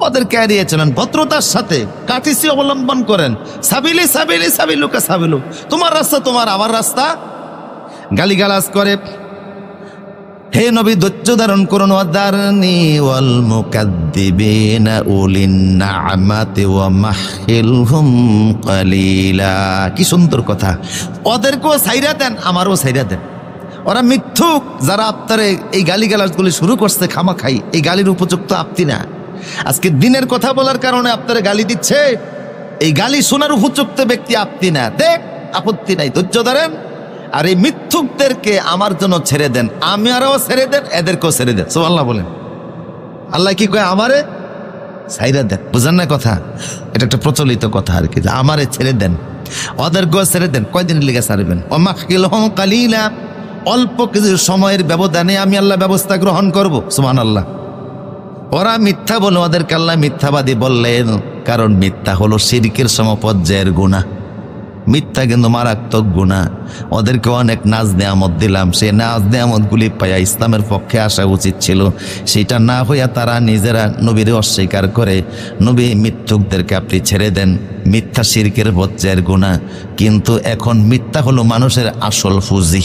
ওদেরকে এড়িয়ে চলেন ভদ্রতার সাথে, কাটিসি অবলম্বন করেন। সাবিলি সাবিলি সাবিলুকা সাবিলু, তোমার রাস্তা তোমার, আমার রাস্তা। গালিগালাজ করে। হে নবী ধৈর্য ধারণ করুন। ওয়াদারনি ওয়াল মুকাদ্দিবিনা উলিন নি'মাতি ওয়া মাহহিলহুম কালিলা। কি সুন্দর কথা। ওদেরকেও ছাইরা দেন, আমারও ছাইরা দেন। ওরা মিথ্যুক, যারা আপনারে এই গালিগালাজগুলি শুরু করছে খামাখাই, এই গালির উপযুক্ত আপনি না। আজকে দিনের কথা বলার কারণে আপনারা গালি দিচ্ছে, এই গালি শোনার উপযুক্ত ব্যক্তি আপনি না। দেখ, আপত্তি নাই, ধৈর্য ধরেন। আর এই মিথ্যুকদেরকে আমার জন্য ছেড়ে দেন, আমি আরও ছেড়ে দেন, এদেরকেও ছেড়ে দেন। সুবহানাল্লাহ বলেন। আল্লাহ কি কয়? আমারে ছাইরা দেন। বুঝেন না কথা? এটা একটা প্রচলিত কথা আর কি, আমারে ছেড়ে দেন, ওদেরকেও ছেড়ে দেন। কয়দিনের লিগে ছাড়বেন? ওয়ামাহহিলহুম কালিলা, অল্প কিছু সময়ের ব্যবধানে আমি আল্লাহ ব্যবস্থা গ্রহণ করব। সুবহানাল্লাহ। ওরা মিথ্যা বলে, ওদেরকে আল্লাহ মিথ্যাবাদী বললেন, কারণ মিথ্যা হলো শিরকের সমপর্যায়ের গুনাহ। মিথ্যা কিন্তু মারাত্মক গুনাহ। ওদেরকে অনেক নাজ নেয়ামত দিলাম, সেই নাজ নেয়ামতগুলি পাইয়া ইসলামের পক্ষে আসা উচিত ছিল, সেটা না হইয়া তারা নিজেরা নবীরে অস্বীকার করে। নবী মিথ্যুকদেরকে আপনি ছেড়ে দেন, মিথ্যা শিরকের পর্যায়ের গুনাহ। কিন্তু এখন মিথ্যা হলো মানুষের আসল পুঁজি।